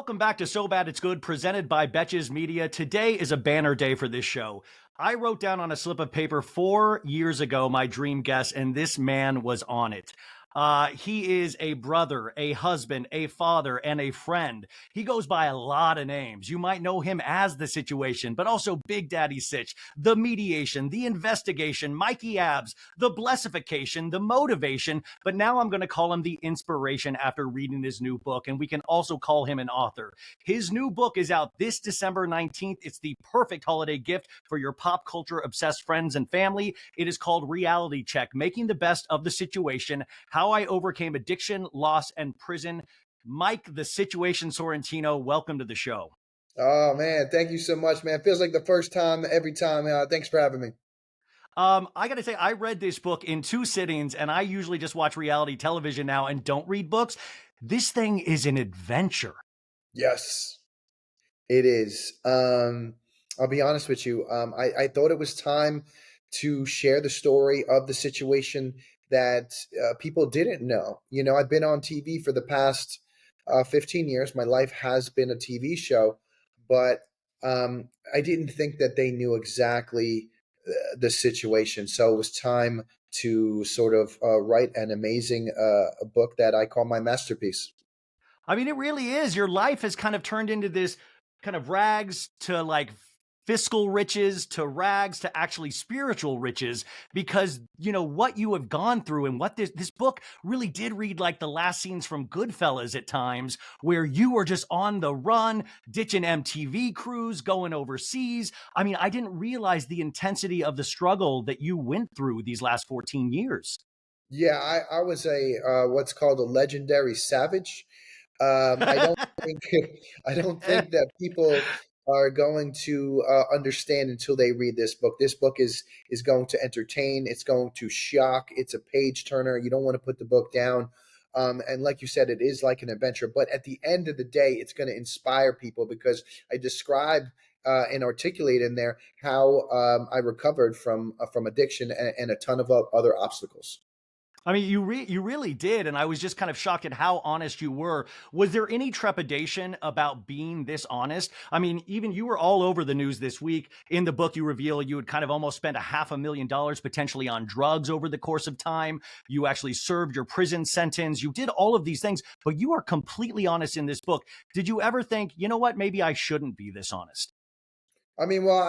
Welcome back to So Bad It's Good, presented by Betches Media. Today is a banner day for this show. I wrote down on a slip of paper 4 years ago my dream guest, and this man was on it. He is a brother, a husband, a father, and a friend. He goes by a lot of names. You might know him as The Situation, but also Big Daddy Sitch, The Mediation, The Investigation, Mikey Abs, The Blessification, The Motivation, but now I'm going to call him The Inspiration after reading his new book, and we can also call him an author. His new book is out this December 19th. It's the perfect holiday gift for your pop culture obsessed friends and family. It is called Reality Check, Making the Best of the Situation, How I Overcame Addiction, Loss, and Prison. Mike, The Situation Sorrentino, welcome to the show. Oh, man. Thank you so much, man. Feels like the first time every time. Thanks for having me. I got to say, I read this book in 2 sittings, and I usually just watch reality television now and don't read books. This thing is an adventure. Yes, it is. I'll be honest with you. I thought it was time to share the story of the situation that people didn't know. You know, I've been on TV for the past 15 years. My life has been a TV show, but I didn't think that they knew exactly the situation. So it was time to sort of write an amazing book that I call my masterpiece. I mean, it really is. Your life has kind of turned into this kind of rags to like fiscal riches to rags to actually spiritual riches because you know what you have gone through and what this book really did read like the last scenes from Goodfellas at times where you were just on the run, ditching MTV crews, going overseas. I mean, I didn't realize the intensity of the struggle that you went through these last 14 years. Yeah, I was a what's called a legendary savage. I don't think I don't think that people are going to understand until they read this book. This book is going to entertain. It's going to shock. It's a page turner. You don't want to put the book down. And like you said, it is like an adventure. But at the end of the day, it's going to inspire people because I describe and articulate in there how I recovered from addiction and a ton of other obstacles. I mean, you really did, and I was just kind of shocked at how honest you were. Was there any trepidation about being this honest? I mean, even you were all over the news this week. In the book, you reveal you had kind of almost spent $500,000 potentially on drugs over the course of time. You actually served your prison sentence. You did all of these things, but you are completely honest in this book. Did you ever think, you know what, maybe I shouldn't be this honest? I mean, well,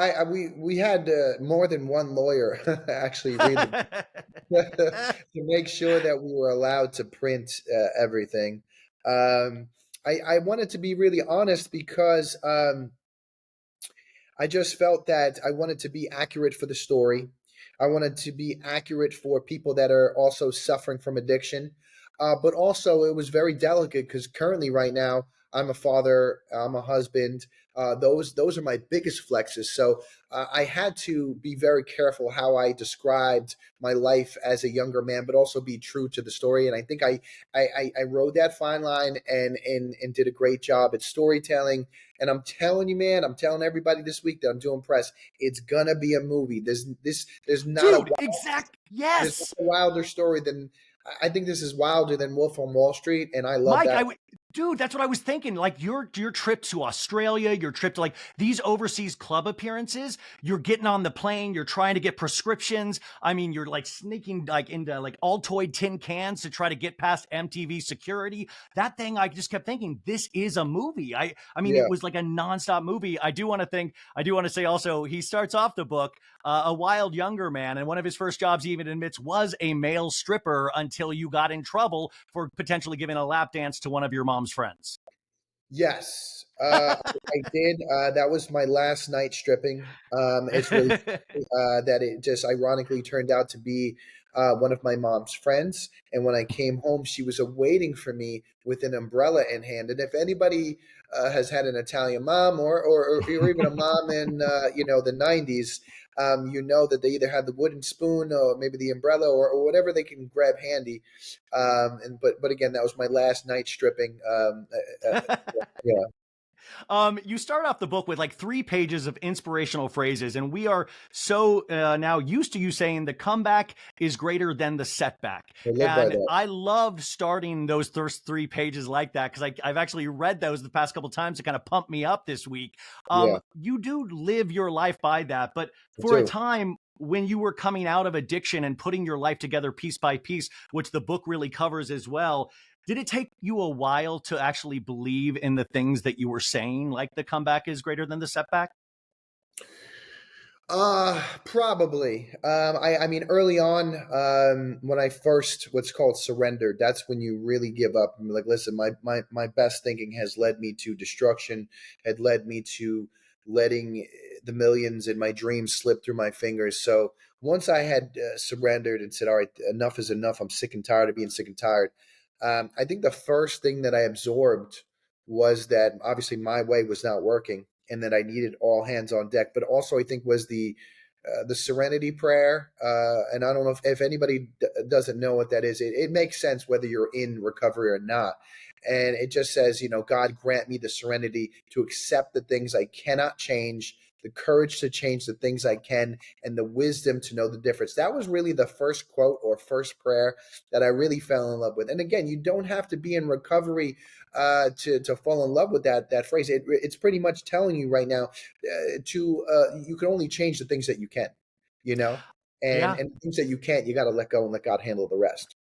we had more than one lawyer actually read the to make sure that we were allowed to print everything. Um, I wanted to be really honest because I just felt that I wanted to be accurate for the story. I wanted to be accurate for people that are also suffering from addiction. But also, it was very delicate because currently, right now, I'm a father, I'm a husband. Those are my biggest flexes. So I had to be very careful how I described my life as a younger man, but also be true to the story. And I think I rode that fine line and did a great job at storytelling. And I'm telling you, man, I'm telling everybody this week that I'm doing press. It's gonna be a movie. There's not a Dude, exact. there's not Yes. a wilder story than I think this is wilder than Wolf on Wall Street, and I love Mike, that. dude, that's what I was thinking. Like your trip to Australia, your trip to like these overseas club appearances, you're getting on the plane, you're trying to get prescriptions. I mean, you're like sneaking like into like Altoid tin cans to try to get past MTV security. That thing, I just kept thinking, this is a movie. I mean, Yeah. it was like a nonstop movie. I do want to say also, he starts off the book a wild younger man, and one of his first jobs, he even admits, was a male stripper until you got in trouble for potentially giving a lap dance to one of your mom's friends. Yes, I did. That was my last night stripping. It's really that it just ironically turned out to be one of my mom's friends. And when I came home, she was awaiting for me with an umbrella in hand. And if anybody has had an Italian mom or even a mom in the '90s, you know that they either have the wooden spoon or maybe the umbrella or whatever they can grab handy. And but again, that was my last night stripping. Yeah. You start off the book with like 3 pages of inspirational phrases, and we are so now used to you saying the comeback is greater than the setback. I live by And that. I loved starting those first 3 pages like that because I've actually read those the past couple times to kind of pump me up this week. Yeah, You do live your life by that, but I for a do. time when you were coming out of addiction and putting your life together piece by piece, which the book really covers as well, did it take you a while to actually believe in the things that you were saying, like the comeback is greater than the setback? Probably. I mean, early on, when I first what's called surrendered, that's when you really give up. I'm like, listen, my best thinking has led me to destruction, had led me to letting the millions in my dreams slip through my fingers. So once I had surrendered and said, all right, enough is enough. I'm sick and tired of being sick and tired. I think the first thing that I absorbed was that obviously my way was not working and that I needed all hands on deck. But also, I think was the Serenity Prayer. And I don't know if anybody doesn't know what that is. It makes sense whether you're in recovery or not. And it just says, God grant me the serenity to accept the things I cannot change, the courage to change the things I can, and the wisdom to know the difference. That was really the first quote or first prayer that I really fell in love with. And again, you don't have to be in recovery to fall in love with that phrase. It's pretty much telling you right now to you can only change the things that you can, you know, Yeah. and things that you can't, you got to let go and let God handle the rest.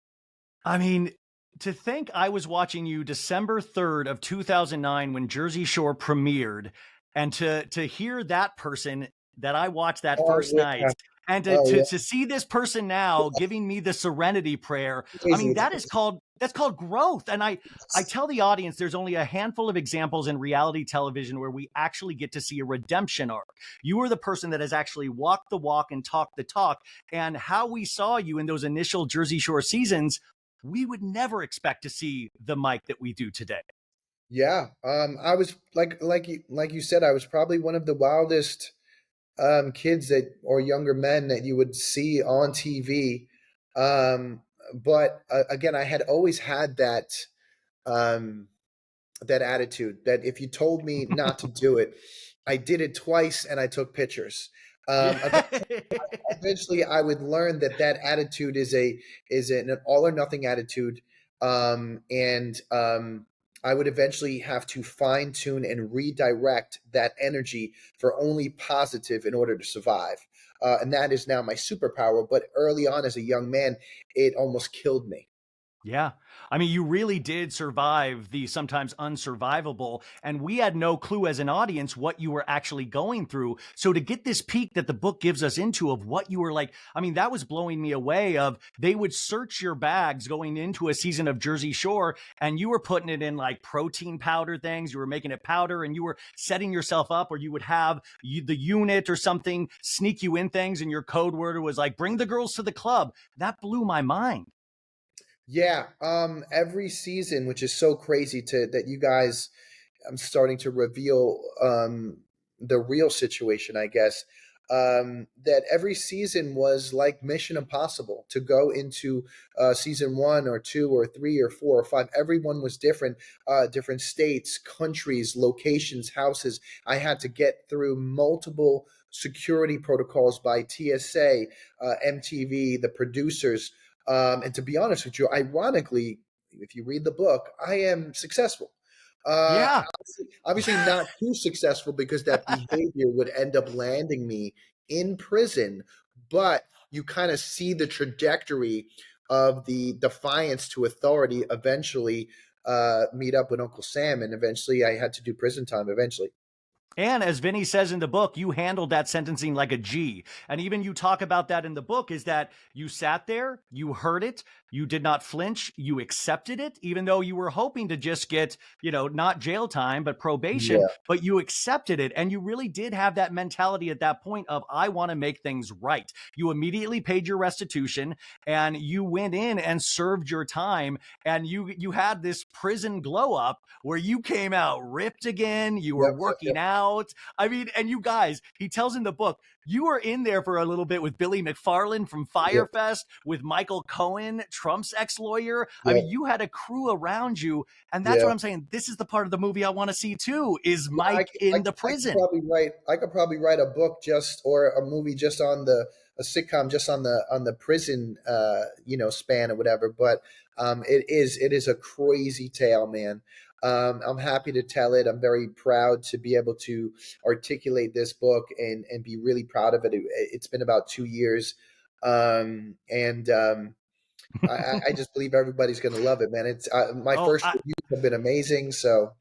I mean, to think I was watching you December 3rd of 2009 when Jersey Shore premiered, and to hear that person that I watched that Oh first yeah, night, and to, oh to yeah, to see this person now giving me the serenity prayer. I crazy. mean, It's that's called growth. And I tell the audience there's only a handful of examples in reality television where we actually get to see a redemption arc. You are the person that has actually walked the walk and talked the talk. And how we saw you in those initial Jersey Shore seasons, we would never expect to see the Mike that we do today. yeah. I was like you said, I was probably one of the wildest kids that or younger men that you would see on TV. Um, but again, I had always had um, that attitude that if you told me not to do it, I did it twice and I took pictures. Yeah. Eventually, I would learn that that attitude is an all or nothing attitude, and I would eventually have to fine tune and redirect that energy for only positive in order to survive. And that is now my superpower. But early on, as a young man, it almost killed me. Yeah. I mean, you really did survive the sometimes unsurvivable. And we had no clue as an audience what you were actually going through. So to get this peek that the book gives us into of what you were like, I mean, that was blowing me away of they would search your bags going into a season of Jersey Shore and you were putting it in like protein powder things. You were making it powder and you were setting yourself up, or you would have the unit or something sneak you in things. And your code word was like, bring the girls to the club. That blew my mind. Yeah, every season, which is so crazy to that you guys I'm starting to reveal the real situation, I guess. That every season was like Mission Impossible to go into season one or two or three or four or five. Everyone was different, different states, countries, locations, houses. I had to get through multiple security protocols by TSA, MTV, the producers. And to be honest with you, ironically, if you read the book, I am successful. Uh, Yeah. obviously not too successful because that behavior would end up landing me in prison, but you kind of see the trajectory of the defiance to authority eventually meet up with Uncle Sam, and eventually I had to do prison time eventually. And as Vinny says in the book, you handled that sentencing like a G. And even you talk about that in the book is that you sat there, you heard it, you did not flinch, you accepted it, even though you were hoping to just get, not jail time, but probation, Yeah, but you accepted it. And you really did have that mentality at that point of, I want to make things right. You immediately paid your restitution and you went in and served your time. And you had this prison glow up where you came out ripped again. You were yep, yep, working yep. out. I mean, and you guys, he tells in the book, You were in there for a little bit with Billy McFarland from Yep, Firefest, with Michael Cohen, Trump's ex-lawyer. I mean, yep, you had a crew around you, and that's what yeah. I'm saying. This is the part of the movie I want to see too, is Yeah, Mike in the I could prison. probably write. I could probably write a book just or a movie just on the a sitcom just on the prison, span or whatever. But it is a crazy tale, man. I'm happy to tell it. I'm very proud to be able to articulate this book and be really proud of it. It's been about 2 years, and I just believe everybody's going to love it, man. It's my Oh, first reviews have been amazing, so.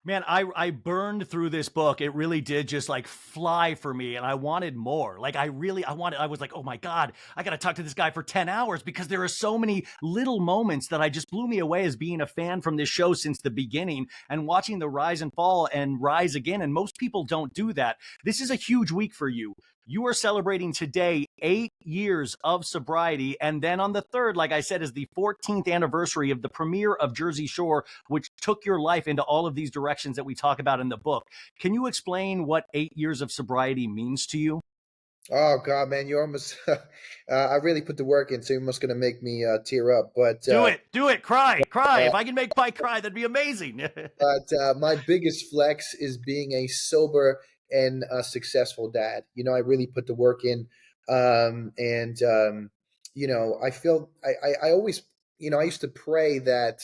man, I burned through this book. It really did just like fly for me, and I wanted more. Like I was like, oh my God, I gotta talk to this guy for 10 hours because there are so many little moments that I just blew me away as being a fan from this show since the beginning and watching the rise and fall and rise again. And most people don't do that. This is a huge week for you. You are celebrating today 8 years of sobriety. And then on the third, like I said, is the 14th anniversary of the premiere of Jersey Shore, which took your life into all of these directions that we talk about in the book. Can you explain what 8 years of sobriety means to you? Oh God, man, you almost I really put the work in, so you're almost gonna make me tear up. Do it, cry. If I can make Pike cry, that'd be amazing. My biggest flex is being a sober and successful dad. I really put the work in, and I feel I always, I used to pray that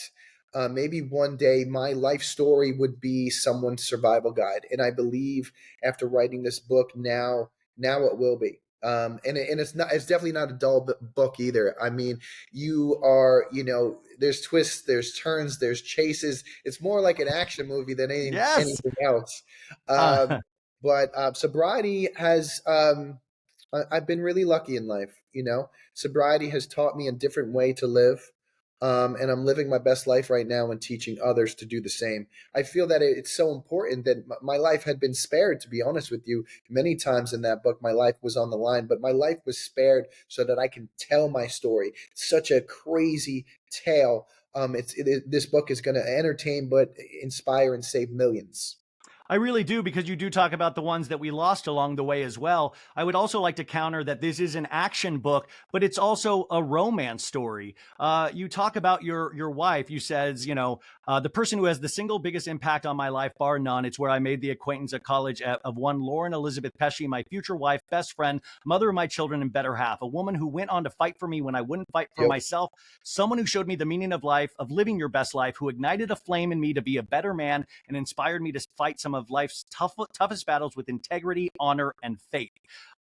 maybe one day my life story would be someone's survival guide, and I believe after writing this book now it will be. It's definitely not a dull book either. I mean, there's twists, there's turns, there's chases. It's more like an action movie than Yes. anything else. Uh, But sobriety has, I've been really lucky in life. Sobriety has taught me a different way to live. And I'm living my best life right now and teaching others to do the same. I feel that it's so important that my life had been spared, to be honest with you. Many times in that book, my life was on the line, but my life was spared so that I can tell my story. It's such a crazy tale. This book is going to entertain, but inspire and save millions. I really do, because you do talk about the ones that we lost along the way as well. I would also like to counter that this is an action book, but it's also a romance story. You talk about your wife. You says, the person who has the single biggest impact on my life, bar none. It's where I made the acquaintance at college of one Lauren Elizabeth Pesci, my future wife, best friend, mother of my children, and better half. A woman who went on to fight for me when I wouldn't fight for Yep. myself. Someone who showed me the meaning of life, of living your best life, who ignited a flame in me to be a better man and inspired me to fight some of life's toughest battles with integrity, honor, and faith.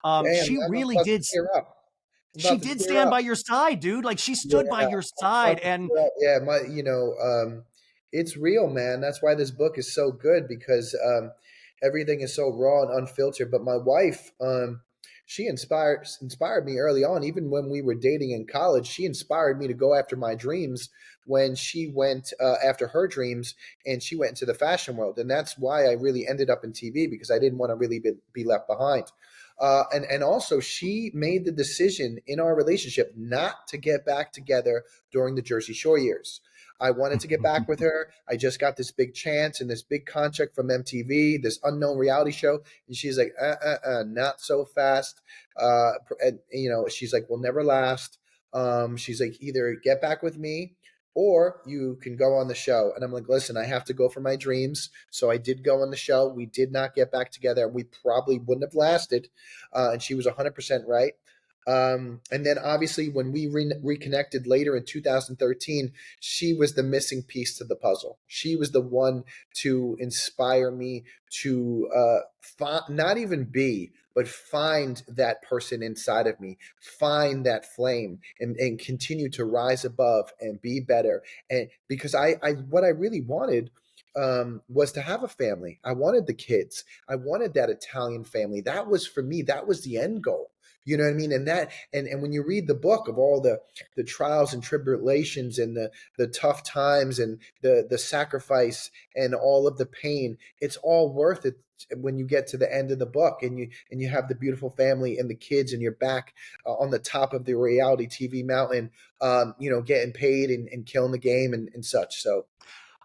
Damn, She I'm really about to did. tear up. I'm She about to did tear stand up. by your side, dude. Like, she Yeah, stood by your about side, to and tear up. Yeah, it's real, man. That's why this book is so good because everything is so raw and unfiltered. But my wife, she inspired me early on, even when we were dating in college. She inspired me to go after my dreams when she went after her dreams and she went into the fashion world, and that's why I really ended up in TV because I didn't want to really be left behind. And also, she made the decision in our relationship not to get back together during the Jersey Shore years. I wanted to get back with her. I just got this big chance and this big contract from MTV, this unknown reality show, and she's like, not so fast. And she's like, "We'll never last." She's like, "Either get back with me, or you can go on the show." And I'm like, "Listen, I have to go for my dreams." So I did go on the show. We did not get back together. We probably wouldn't have lasted. And she was 100% right. And then obviously, when we reconnected later in 2013, she was the missing piece to the puzzle. She was the one to inspire me to not even be, but find that person inside of me, find that flame, and continue to rise above and be better. And because what I really wanted was to have a family. I wanted the kids. I wanted that Italian family. That was for me. That was the end goal. You know what I mean? And when you read the book of all the trials and tribulations and the tough times and the sacrifice and all of the pain, it's all worth it when you get to the end of the book and you have the beautiful family and the kids and you're back on the top of the reality TV mountain, getting paid and killing the game and such. So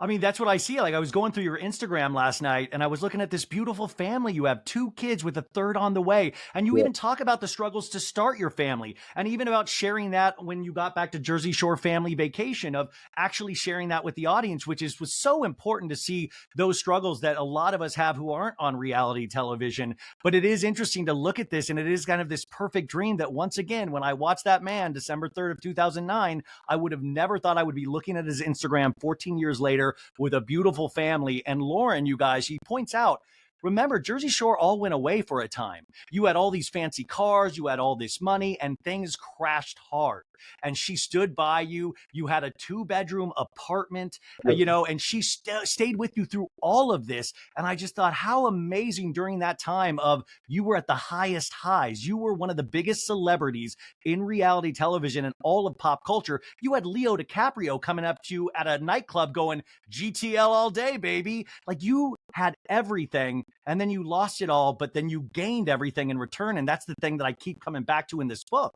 I mean, that's what I see. Like I was going through your Instagram last night and I was looking at this beautiful family. You have two kids with a third on the way. And you Yeah. even talk about the struggles to start your family and even about sharing that when you got back to Jersey Shore family vacation of actually sharing that with the audience, which was so important to see those struggles that a lot of us have who aren't on reality television. But it is interesting to look at this and it is kind of this perfect dream that once again, when I watched that man December 3rd of 2009, I would have never thought I would be looking at his Instagram 14 years later with a beautiful family. And Lauren, you guys, she points out, remember, Jersey Shore all went away for a time. You had all these fancy cars, you had all this money, and things crashed hard. And she stood by you. You had a 2-bedroom apartment, and she stayed with you through all of this. And I just thought how amazing during that time of you were at the highest highs. You were one of the biggest celebrities in reality television and all of pop culture. You had Leo DiCaprio coming up to you at a nightclub going, GTL all day, baby. Like you had everything and then you lost it all, but then you gained everything in return. And that's the thing that I keep coming back to in this book.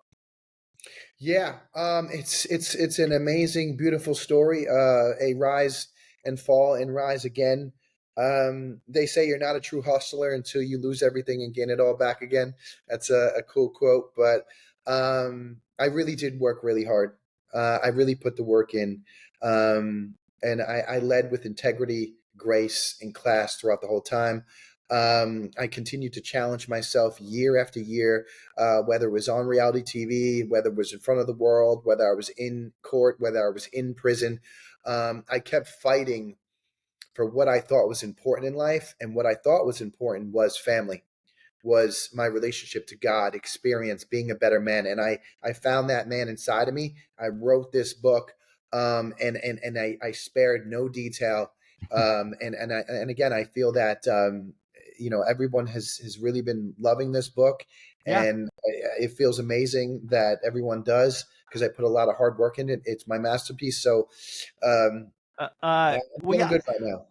Yeah, it's an amazing, beautiful story. A rise and fall and rise again. They say you're not a true hustler until you lose everything and gain it all back again. That's a cool quote, but I really did work really hard. I really put the work in, and I led with integrity, grace, and class throughout the whole time. I continued to challenge myself year after year, whether it was on reality TV, whether it was in front of the world, whether I was in court, whether I was in prison. I kept fighting for what I thought was important in life. And what I thought was important was family, was my relationship to God, experience, being a better man. And I found that man inside of me. I wrote this book, and I spared no detail. And again, I feel that everyone has really been loving this book, Yeah. and it feels amazing that everyone does because I put a lot of hard work in it. It's my masterpiece, so I'm Well, feeling yeah. good right now.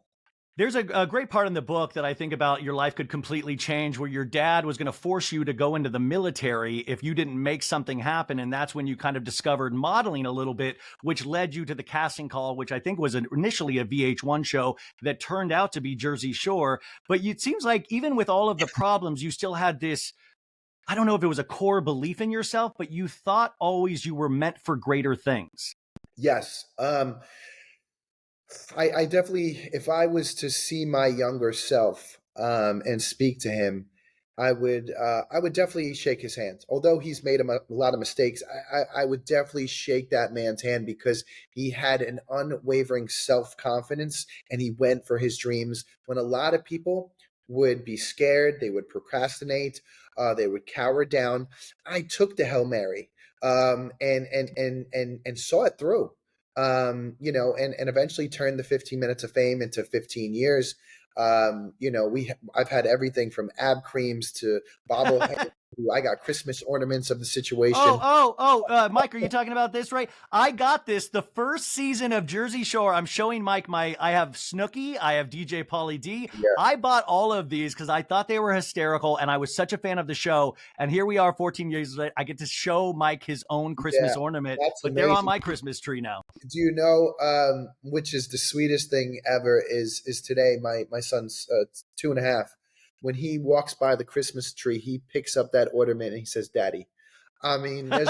There's a great part in the book that I think about your life could completely change where your dad was going to force you to go into the military if you didn't make something happen. And that's when you kind of discovered modeling a little bit, which led you to the casting call, which I think was initially a VH1 show that turned out to be Jersey Shore. But it seems like even with all of the problems, you still had this, I don't know if it was a core belief in yourself, but you thought always you were meant for greater things. Yes. I definitely, if I was to see my younger self and speak to him, I would definitely shake his hand. Although he's made a lot of mistakes, I would definitely shake that man's hand because he had an unwavering self confidence and he went for his dreams. When a lot of people would be scared, they would procrastinate, they would cower down. I took the Hail Mary and saw it through, and eventually turned the 15 minutes of fame into 15 years. I've had everything from ab creams to bobbleheads. I got Christmas ornaments of the situation. Mike, are you talking about this, right? I got this the first season of Jersey Shore. I'm showing Mike I have Snooki, I have DJ Pauly D. Yeah, I bought all of these because I thought they were hysterical and I was such a fan of the show. And here we are 14 years later. I get to show Mike his own yeah, Christmas ornament, that's but they're on amazing. my Christmas tree now. Do you know, which is the sweetest thing ever? Is today my son's 2.5. When he walks by the Christmas tree, he picks up that ornament and he says, "Daddy." I mean, there's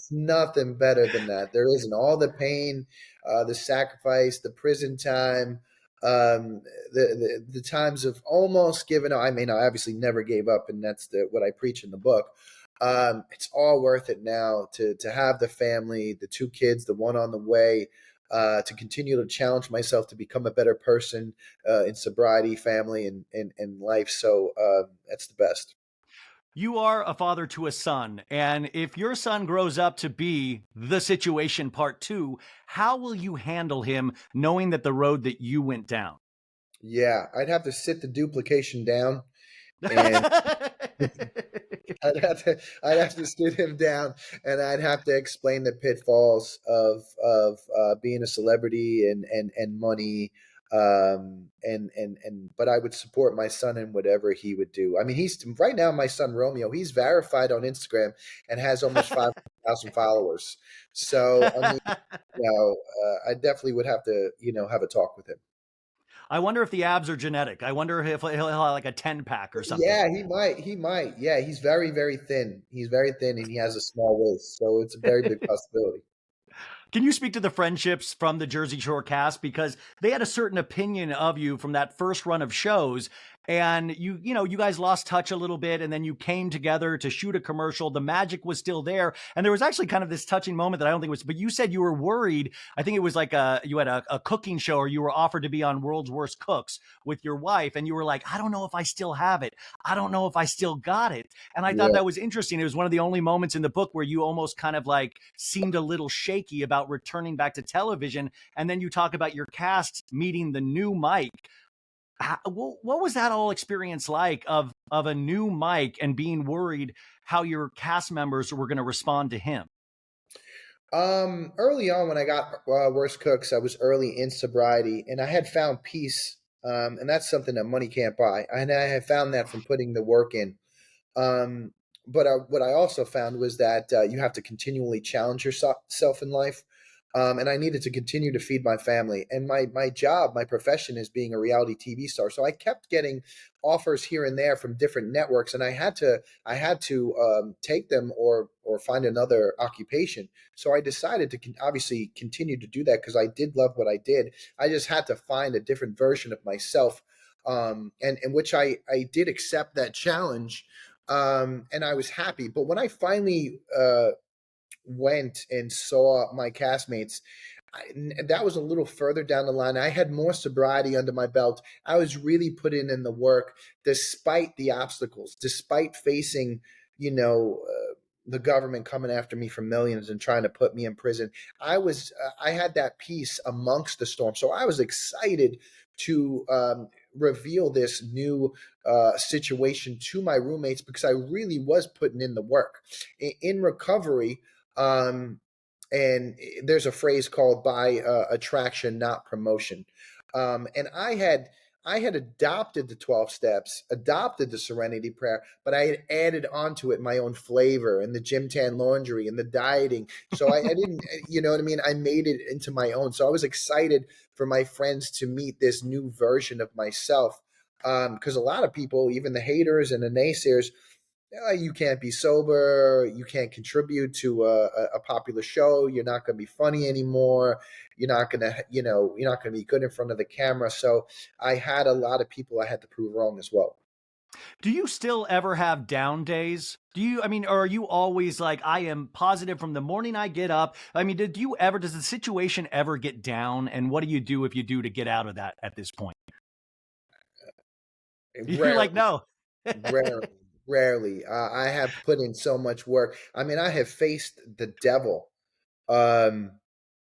nothing better than that. There isn't all the pain, the sacrifice, the prison time, the times of almost giving up. I mean, I obviously never gave up, and that's what I preach in the book. It's all worth it now to have the family, the two kids, the one on the way. To continue to challenge myself to become a better person in sobriety, family, and life. So that's the best. You are a father to a son. And if your son grows up to be the situation part two, how will you handle him knowing that the road that you went down? Yeah, I'd have to sit the duplication down and I'd have to sit him down and I'd have to explain the pitfalls of being a celebrity and money. But I would support my son in whatever he would do. I mean, he's right now, my son Romeo, he's verified on Instagram and has almost 5 100,000 followers. So, I mean, I definitely would have to, have a talk with him. I wonder if the abs are genetic. I wonder if he'll have like a 10-pack or something. Yeah, he might. He might. Yeah, he's very, very thin. He's very thin and he has a small waist. So it's a very big possibility. Can you speak to the friendships from the Jersey Shore cast, because they had a certain opinion of you from that first run of shows, and you guys lost touch a little bit, and then you came together to shoot a commercial. The magic was still there, and there was actually kind of this touching moment that I don't think was. But you said you were worried. I think it was like you had a cooking show, or you were offered to be on World's Worst Cooks with your wife, and you were like, I don't know if I still have it. I don't know if I still got it. And I thought Yeah. that was interesting. It was one of the only moments in the book where you almost kind of like seemed a little shaky about returning back to television. And then you talk about your cast meeting the new Mike. What was that all experience like of a new Mike and being worried how your cast members were going to respond to him? Early on when I got Worst Cooks, I was early in sobriety and I had found peace. And that's something that money can't buy. And I had found that from putting the work in. Um, but what I also found was that you have to continually challenge yourself in life. And I needed to continue to feed my family. And my job, my profession is being a reality TV star. So I kept getting offers here and there from different networks, and I had to take them or find another occupation. So I decided to obviously continue to do that because I did love what I did. I just had to find a different version of myself, and which I did accept that challenge, and I was happy. But when I finally went and saw my castmates, that was a little further down the line. I had more sobriety under my belt. I was really putting in the work despite the obstacles, despite facing, the government coming after me for millions and trying to put me in prison. I had that peace amongst the storm. So I was excited to reveal this new situation to my roommates because I really was putting in the work. In recovery, um, and there's a phrase called by attraction, not promotion. And I had adopted the 12 steps, adopted the serenity prayer, but I had added onto it my own flavor and the gym tan laundry and the dieting. So I didn't, you know what I mean? I made it into my own. So I was excited for my friends to meet this new version of myself. Because a lot of people, even the haters and the naysayers, you can't be sober, you can't contribute to a popular show, you're not going to be funny anymore, you're not going to be good in front of the camera. So I had a lot of people I had to prove wrong as well. Do you still ever have down days? Or are you always like, I am positive from the morning I get up? I mean, does the situation ever get down? And what do you do if you do to get out of that at this point? You're like, Rarely, no. rarely, rarely. I have put in so much work. I mean, I have faced the devil. Um,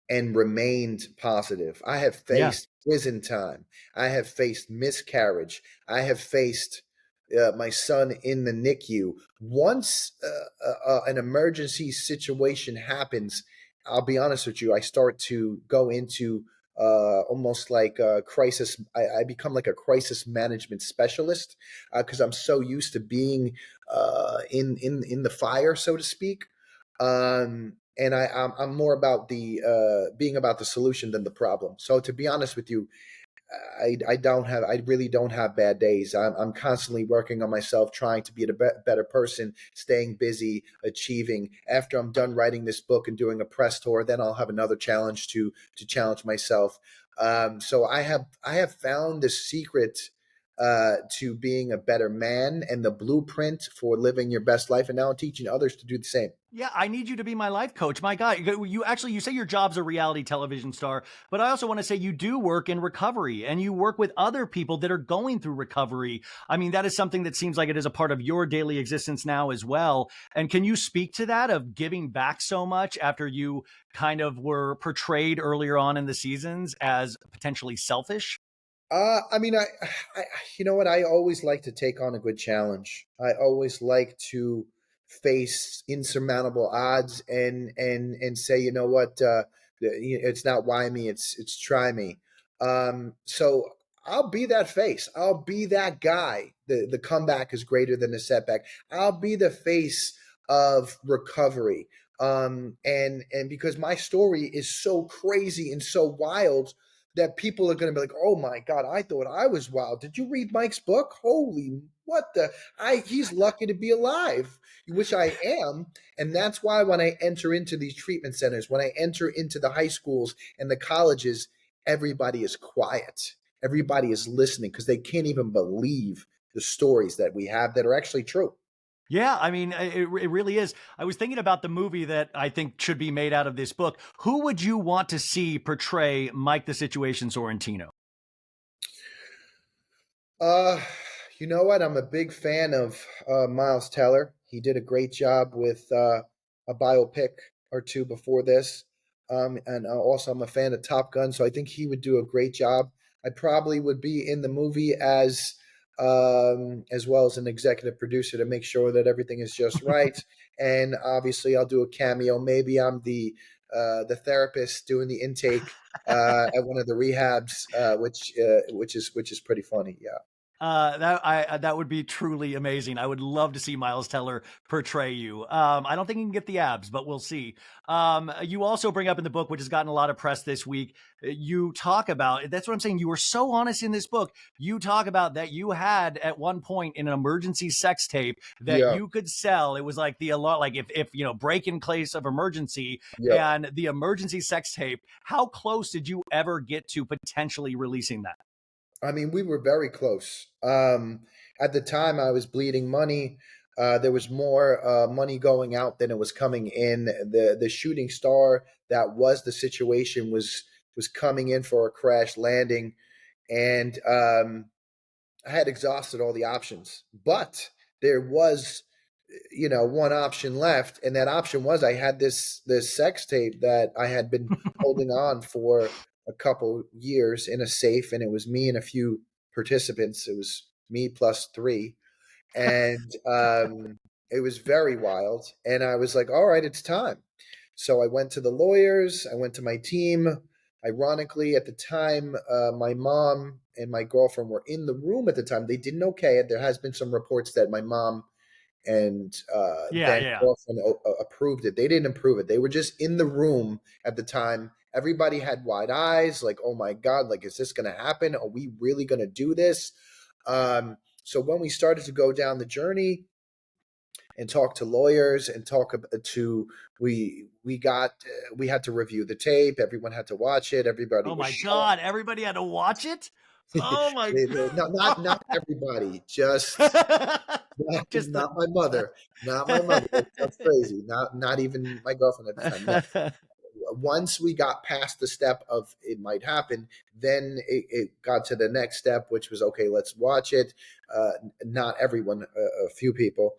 and remained positive. I have Yeah. faced prison time. I have faced miscarriage. I have faced my son in the NICU. Once an emergency situation happens, I'll be honest with you, I start to go into almost like a crisis. I become like a crisis management specialist because I'm so used to being in the fire, so to speak. And I'm more about the being about the solution than the problem. So to be honest with you, I really don't have bad days. I'm constantly working on myself, trying to be a better person, staying busy, achieving. After I'm done writing this book and doing a press tour, then I'll have another challenge to challenge myself. So I have found the secret to being a better man and the blueprint for living your best life, and now I'm teaching others to do the same. Yeah, I need you to be my life coach. My God, you say your job's a reality television star, but I also want to say you do work in recovery and you work with other people that are going through recovery. I mean, that is something that seems like it is a part of your daily existence now as well. And can you speak to that of giving back so much after you kind of were portrayed earlier on in the seasons as potentially selfish? I mean, I, you know what? I always like to take on a good challenge. I always like to face insurmountable odds and say, you know what? It's not why me, it's try me. So I'll be that face. I'll be that guy. The comeback is greater than the setback. I'll be the face of recovery. And because my story is so crazy and so wild that people are going to be like, "Oh my God, I thought I was wild. Did you read Mike's book? Holy, what the? He's lucky to be alive," which I am. And that's why when I enter into these treatment centers, when I enter into the high schools and the colleges, everybody is quiet. Everybody is listening because they can't even believe the stories that we have that are actually true. Yeah, I mean, it really is. I was thinking about the movie that I think should be made out of this book. Who would you want to see portray Mike the Situation Sorrentino? Uh, you know what? I'm a big fan of Miles Teller. He did a great job with a biopic or two before this. And also, I'm a fan of Top Gun, so I think he would do a great job. I probably would be in the movie as well as an executive producer to make sure that everything is just right. And obviously, I'll do a cameo. Maybe I'm the therapist doing the intake at one of the rehabs, which is pretty funny. Yeah. That would be truly amazing. I would love to see Miles Teller portray you. I don't think he can get the abs, but we'll see. You also bring up in the book, which has gotten a lot of press this week. You talk about that's what I'm saying. You were so honest in this book. You talk about that you had at one point an emergency sex tape that Yeah. you could sell. It was like the alarm, like if you know break in case of emergency, Yep. and the emergency sex tape. How close did you ever get to potentially releasing that? I mean, we were very close. At the time, I was bleeding money. There was more money going out than it was coming in. The shooting star that was the situation was coming in for a crash landing, and I had exhausted all the options. But there was, one option left, and that option was I had this sex tape that I had been holding on for a couple years in a safe, and it was me and a few participants. It was me plus three, and it was very wild. And I was like, "All right, it's time." So I went to the lawyers. I went to my team. Ironically, at the time, my mom and my girlfriend were in the room at the time. They didn't okay it. There has been some reports that my mom and Yeah, then yeah. girlfriend approved it. They didn't approve it. They were just in the room at the time. Everybody had wide eyes, like, "Oh my God, like, is this going to happen? Are we really going to do this?" So when we started to go down the journey and talk to lawyers and talk to we had to review the tape. Everyone had to watch it. Everybody Oh was my shocked. God, everybody had to watch it? Oh my Not everybody, just God. Just the not my mother, not my mother. That's crazy. Not even my girlfriend at the time. No, once we got past the step of it might happen, then it got to the next step, which was okay. Let's watch it. Not everyone, a few people,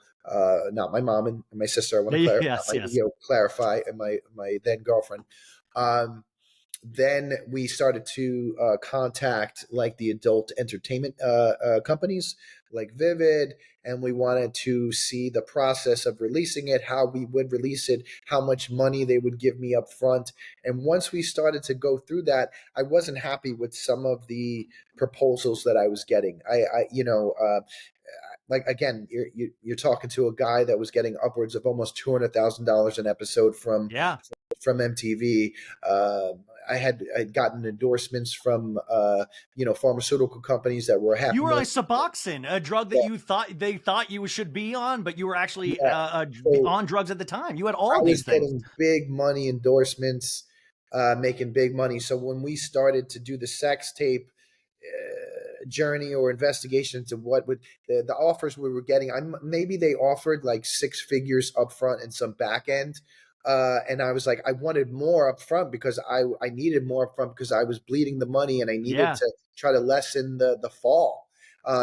not my mom and my sister. I want to clarify, Yes, yes. clarify, and my then girlfriend. Um, then we started to contact like the adult entertainment companies like Vivid, and we wanted to see the process of releasing it, how we would release it, how much money they would give me up front. And once we started to go through that, I wasn't happy with some of the proposals that I was getting. Like again, you're talking to a guy that was getting upwards of almost $200,000 an episode Yeah. from MTV. I'd gotten endorsements from pharmaceutical companies that were half You a were on million. Suboxone, a drug that Yeah, you thought they thought you should be on, but you were actually yeah. So on drugs at the time. You had all I of was these things. getting big money endorsements, making big money. So when we started to do the sex tape journey or investigation into what would the offers we were getting, maybe they offered like six figures up front and some back end. And I was like, I wanted more up front because I needed more up front because I was bleeding the money and I needed Yeah. to try to lessen the fall.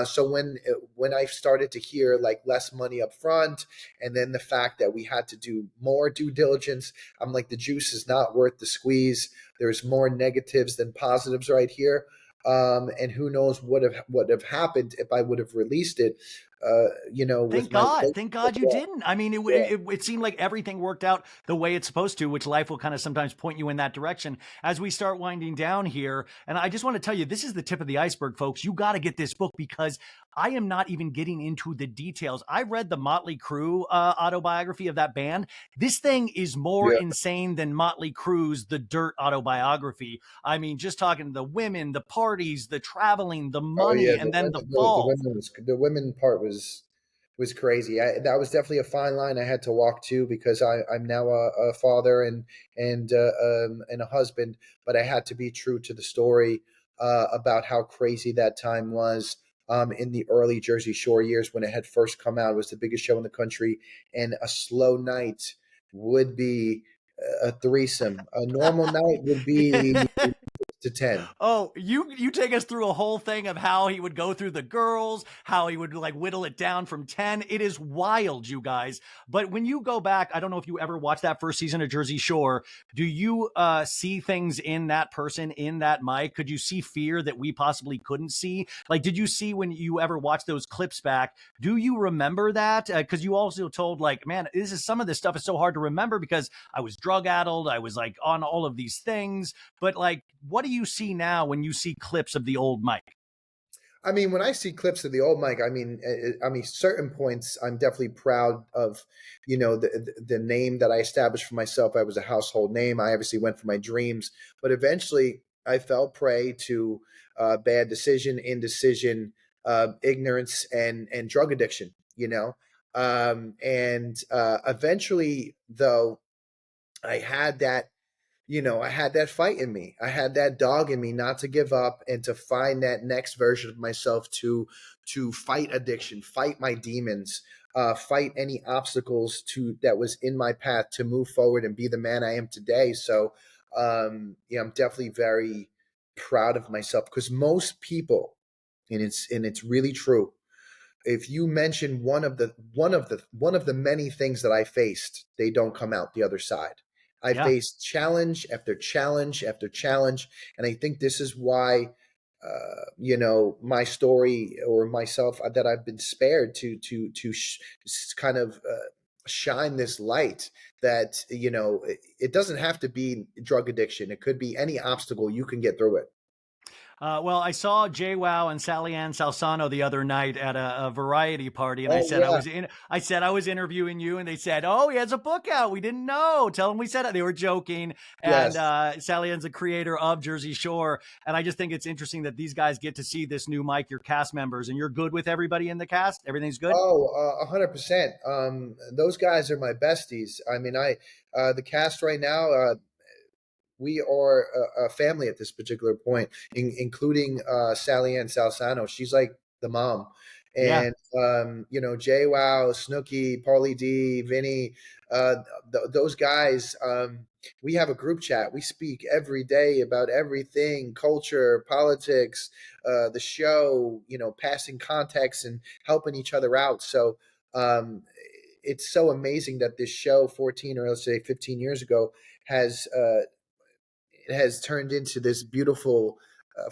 So when I started to hear like less money up front, and then the fact that we had to do more due diligence, I'm like, the juice is not worth the squeeze. There's more negatives than positives right here. And who knows what have happened if I would have released it. with my Thank relationship. God you Yeah, didn't. I mean, yeah, it seemed like everything worked out the way it's supposed to, which life will kind of sometimes point you in that direction as we start winding down here. And I just want to tell you, this is the tip of the iceberg, folks. You got to get this book because I am not even getting into the details. I read the Motley Crue autobiography of that band. This thing is more yeah. insane than Motley Crue's The Dirt autobiography. I mean, just talking the women, the parties, the traveling, the Oh yeah, money, and then the the fall. women the women part was crazy. That was definitely a fine line I had to walk to because I'm now a father and a husband, but I had to be true to the story about how crazy that time was. In the early Jersey Shore years when it had first come out, it was the biggest show in the country, and a slow night would be a threesome. A normal night would be 6 to 10. Oh, you take us through a whole thing of how he would go through the girls, how he would like whittle it down from 10. It is wild, you guys. But when you go back, I don't know if you ever watched that first season of Jersey Shore. Do you see things in that person, in that Mike? Could you see fear that we possibly couldn't see? Like, did you see when you ever watched those clips back? Do you remember that? Because you also told like, man, some of this stuff is so hard to remember because I was drug addled. I was like on all of these things. But like, what do you see now when you see clips of the old Mike? I mean, when I see clips of the old Mike, I mean, certain points I'm definitely proud of. The name that I established for myself. I was a household name. I obviously went for my dreams, but eventually I fell prey to bad decision, indecision, ignorance, and drug addiction. And eventually, though, I had that I had that fight in me. I had that dog in me not to give up and to find that next version of myself to fight addiction, fight my demons, fight any obstacles to that was in my path to move forward and be the man I am today. So, I'm definitely very proud of myself because most people, and it's really true, if you mention one of the many things that I faced, they don't come out the other side. I Yeah. faced challenge after challenge after challenge, and I think this is why my story or myself that I've been spared to kind of shine this light that it doesn't have to be drug addiction. It could be any obstacle. You can get through it. Well, I saw JWoww and Sally Ann Salsano the other night at a variety party, and I Oh said yeah, I said I was interviewing you, and they said, "Oh, he has a book out. We didn't know. Tell him we said it." They were joking, and yes. Sally Ann's a creator of Jersey Shore, and I just think it's interesting that these guys get to see this new Mike, your cast members, and you're good with everybody in the cast. Everything's good. Oh, 100%. Those guys are my besties. I mean, the cast right now, we are a family at this particular point, including Sally Ann Salsano. She's like the mom. Yeah. And, Jay Wow, Snooky, Paulie D, Vinny, uh, those guys, we have a group chat. We speak every day about everything culture, politics, the show, passing context and helping each other out. So, it's so amazing that this show 14 or let's say 15 years ago has it has turned into this beautiful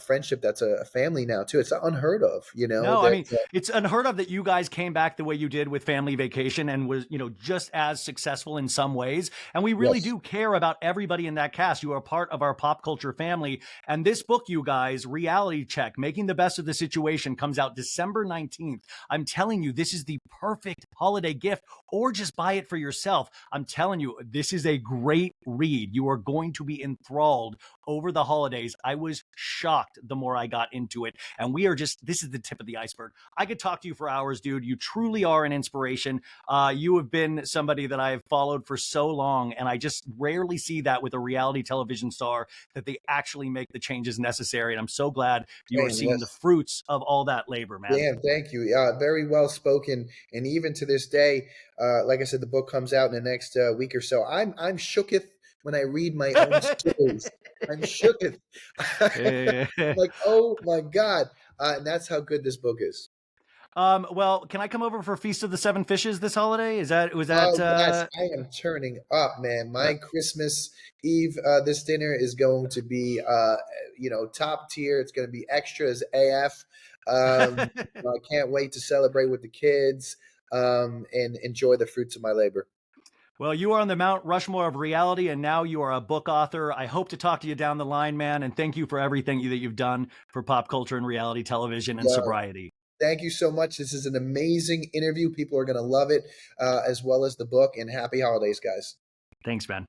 friendship that's a family now too. It's unheard of, No, I that mean, it's unheard of that you guys came back the way you did with Family Vacation and was, just as successful in some ways. And we really yes, do care about everybody in that cast. You are part of our pop culture family. And this book, you guys, Reality Check, Making the Best of the Situation, comes out December 19th. I'm telling you, this is the perfect holiday gift, or just buy it for yourself. I'm telling you, this is a great read. You are going to be enthralled over the holidays. I was shocked the more I got into it. And this is the tip of the iceberg. I could talk to you for hours, dude. You truly are an inspiration. You have been somebody that I've followed for so long, and I just rarely see that with a reality television star that they actually make the changes necessary. And I'm so glad you are man, seeing the yes. fruits of all that labor, man. Dan, thank you. Very well spoken. And even to this day, like I said, the book comes out in the next week or so. I'm shooketh when I read my own stories. I'm shooketh. I'm like, oh my God. And that's how good this book is. Well, can I come over for Feast of the Seven Fishes this holiday? Was that Oh yes, I am turning up, man. My Christmas Eve this dinner is going to be top tier. It's going to be extra as AF. I can't wait to celebrate with the kids and enjoy the fruits of my labor. Well, you are on the Mount Rushmore of reality, and now you are a book author. I hope to talk to you down the line, man. And thank you for everything that you've done for pop culture and reality television and Yo, sobriety. thank you so much. This is an amazing interview. People are going to love it, as well as the book. And happy holidays, guys. Thanks, man.